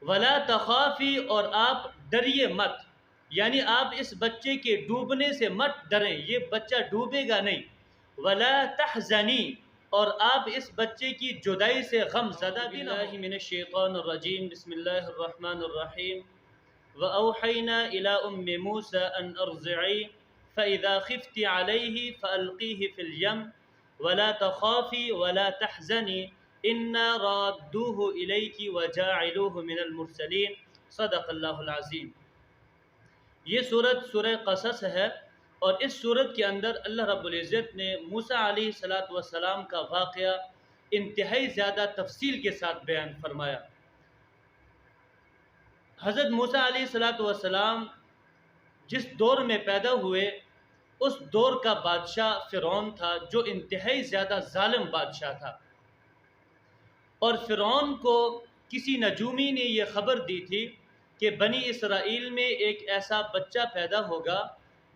ولا تخافی، اور آپ ڈریے مت، یعنی آپ اس بچے کے ڈوبنے سے مت ڈریں، یہ بچہ ڈوبے گا نہیں۔ ولا تحزنی، اور آپ اس بچے کی جدائی سے غم زدہ بھی نہ ہو۔ باللہ من الشیطان الرجیم، بسم اللہ الرحمن الرحیم۔ وأوحينا إلى أم موسى أن أرضعيه فإذا خفت عليه فألقيه في اليم ولا تخافي ولا تحزني إنا رادوه إليك وجاعلوه من المرسلين صدق اللہ العظیم۔ یہ سورہ قصص ہے، اور اس سورت کے اندر اللہ رب العزت نے موسیٰ علیہ السلام کا واقعہ انتہائی زیادہ تفصیل کے ساتھ بیان فرمایا۔ حضرت موسیٰ علیہ السلام جس دور میں پیدا ہوئے، اس دور کا بادشاہ فرعون تھا، جو انتہائی زیادہ ظالم بادشاہ تھا، اور فرعون کو کسی نجومی نے یہ خبر دی تھی کہ بنی اسرائیل میں ایک ایسا بچہ پیدا ہوگا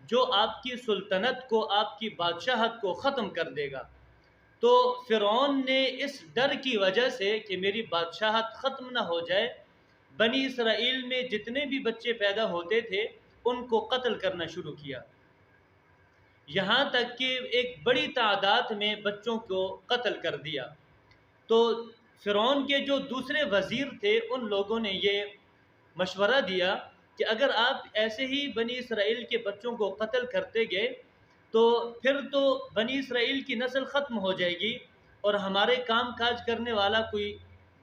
جو آپ کی سلطنت کو، آپ کی بادشاہت کو ختم کر دے گا۔ تو فرعون نے اس ڈر کی وجہ سے کہ میری بادشاہت ختم نہ ہو جائے، بنی اسرائیل میں جتنے بھی بچے پیدا ہوتے تھے ان کو قتل کرنا شروع کیا، یہاں تک کہ ایک بڑی تعداد میں بچوں کو قتل کر دیا۔ تو فرعون کے جو دوسرے وزیر تھے، ان لوگوں نے یہ مشورہ دیا کہ اگر آپ ایسے ہی بنی اسرائیل کے بچوں کو قتل کرتے گئے تو پھر تو بنی اسرائیل کی نسل ختم ہو جائے گی، اور ہمارے کام کاج کرنے والا کوئی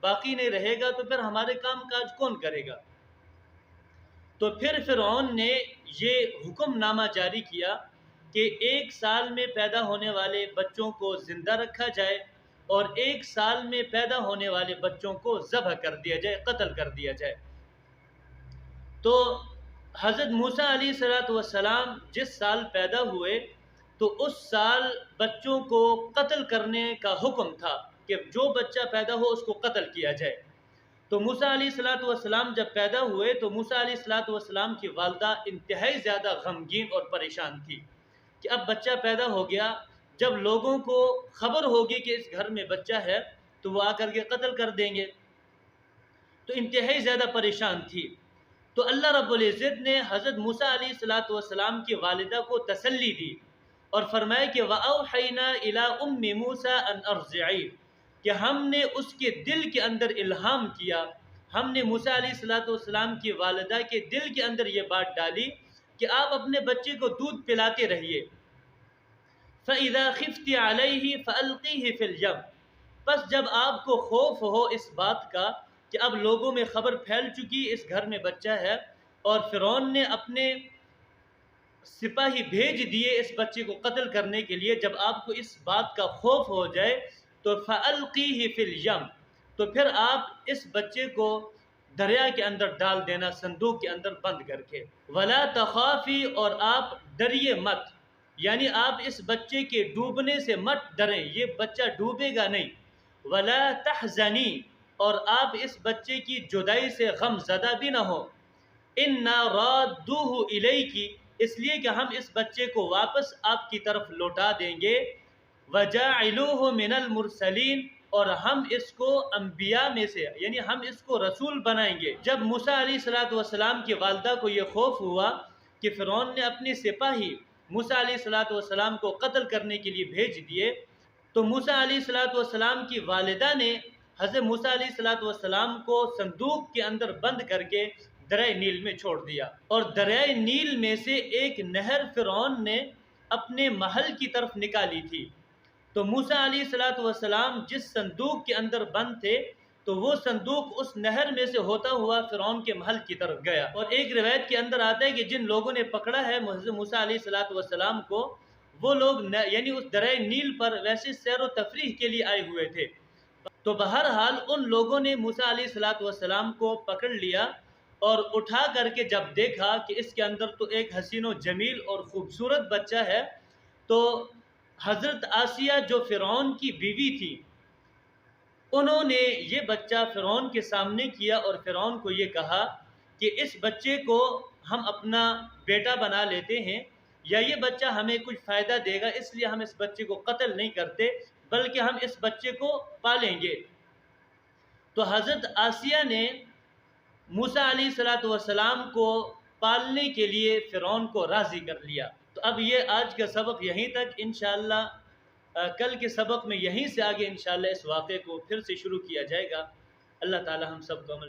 باقی نہیں رہے گا، تو پھر ہمارے کام کاج کون کرے گا؟ تو پھر فرعون نے یہ حکم نامہ جاری کیا کہ 1 سال میں پیدا ہونے والے بچوں کو زندہ رکھا جائے، اور 1 سال میں پیدا ہونے والے بچوں کو ذبح کر دیا جائے، قتل کر دیا جائے۔ تو حضرت موسیٰ علیہ السلام جس سال پیدا ہوئے تو اس سال بچوں کو قتل کرنے کا حکم تھا کہ جو بچہ پیدا ہو اس کو قتل کیا جائے۔ تو موسیٰ علیہ السلام جب پیدا ہوئے تو موسیٰ علیہ السلام کی والدہ انتہائی زیادہ غمگین اور پریشان تھی کہ اب بچہ پیدا ہو گیا، جب لوگوں کو خبر ہوگی کہ اس گھر میں بچہ ہے تو وہ آ کر کے قتل کر دیں گے، تو انتہائی زیادہ پریشان تھی۔ تو اللہ رب العزت نے حضرت موسیٰ علیہ السلام کی والدہ کو تسلی دی اور فرمایا کہ وَأَوْحَيْنَا إِلَىٰ أُمِّ مُوسَىٰ أَنْ أَرْضِعِيهِ، کہ ہم نے اس کے دل کے اندر الہام کیا، ہم نے موسیٰ علیہ السلام کی والدہ کے دل کے اندر یہ بات ڈالی کہ آپ اپنے بچے کو دودھ پلاتے رہیے۔ فَإِذَا خِفْتِ عَلَيْهِ فَأَلْقِيهِ فِي الْيَمِّ، بس جب آپ کو خوف ہو اس بات کا کہ اب لوگوں میں خبر پھیل چکی اس گھر میں بچہ ہے، اور فرعون نے اپنے سپاہی بھیج دیے اس بچے کو قتل کرنے کے لیے، جب آپ کو اس بات کا خوف ہو جائے تو فَأَلْقِيهِ فِي الْيَمِّ، تو پھر آپ اس بچے کو دریا کے اندر ڈال دینا، صندوق کے اندر بند کر کے۔ وَلَا تَخَافِي، اور آپ ڈریے مت، یعنی آپ اس بچے کے ڈوبنے سے مت ڈریں، یہ بچہ ڈوبے گا نہیں۔ وَلَا تَحْزَنِي، اور آپ اس بچے کی جدائی سے غم زدہ بھی نہ ہو۔ إِنَّا رَادُّوهُ إِلَيْكِ، اس لیے کہ ہم اس بچے کو واپس آپ کی طرف لوٹا دیں گے۔ وَجَاعِلُوهُ مِنَ الْمُرْسَلِينَ، اور ہم اس کو انبیاء میں سے، یعنی ہم اس کو رسول بنائیں گے۔ جب موسیٰ علیہ السلام کی والدہ کو یہ خوف ہوا کہ فرعون نے اپنے سپاہی موسیٰ علیہ السلام کو قتل کرنے کے لیے بھیج دیے، تو موسیٰ علیہ السلام کی والدہ نے حضرت موسیٰ علیہ السلام کو صندوق کے اندر بند کر کے دریائے نیل میں چھوڑ دیا، اور دریائے نیل میں سے ایک نہر فرعون نے اپنے محل کی طرف نکالی تھی۔ تو موسیٰ علیہ السلام جس صندوق کے اندر بند تھے تو وہ صندوق اس نہر میں سے ہوتا ہوا فرعون کے محل کی طرف گیا، اور ایک روایت کے اندر آتا ہے کہ جن لوگوں نے پکڑا ہے حضرت موسیٰ علیہ السلام کو، وہ لوگ یعنی اس دریائے نیل پر ویسے سیر و تفریح کے لیے آئے ہوئے تھے۔ تو بہرحال ان لوگوں نے موسیٰ علیہ السلام کو پکڑ لیا اور اٹھا کر کے جب دیکھا کہ اس کے اندر تو ایک حسین و جمیل اور خوبصورت بچہ ہے، تو حضرت آسیہ جو فرعون کی بیوی تھی، انہوں نے یہ بچہ فرعون کے سامنے کیا اور فرعون کو یہ کہا کہ اس بچے کو ہم اپنا بیٹا بنا لیتے ہیں، یا یہ بچہ ہمیں کچھ فائدہ دے گا، اس لیے ہم اس بچے کو قتل نہیں کرتے بلکہ ہم اس بچے کو پالیں گے۔ تو حضرت آسیہ نے موسیٰ علیہ الصلوۃ والسلام کو پالنے کے لیے فرعون کو راضی کر لیا۔ تو اب یہ آج کا سبق یہیں تک، انشاءاللہ کل کے سبق میں یہیں سے آگے انشاءاللہ اس واقعے کو پھر سے شروع کیا جائے گا۔ اللہ تعالی ہم سب کو عمل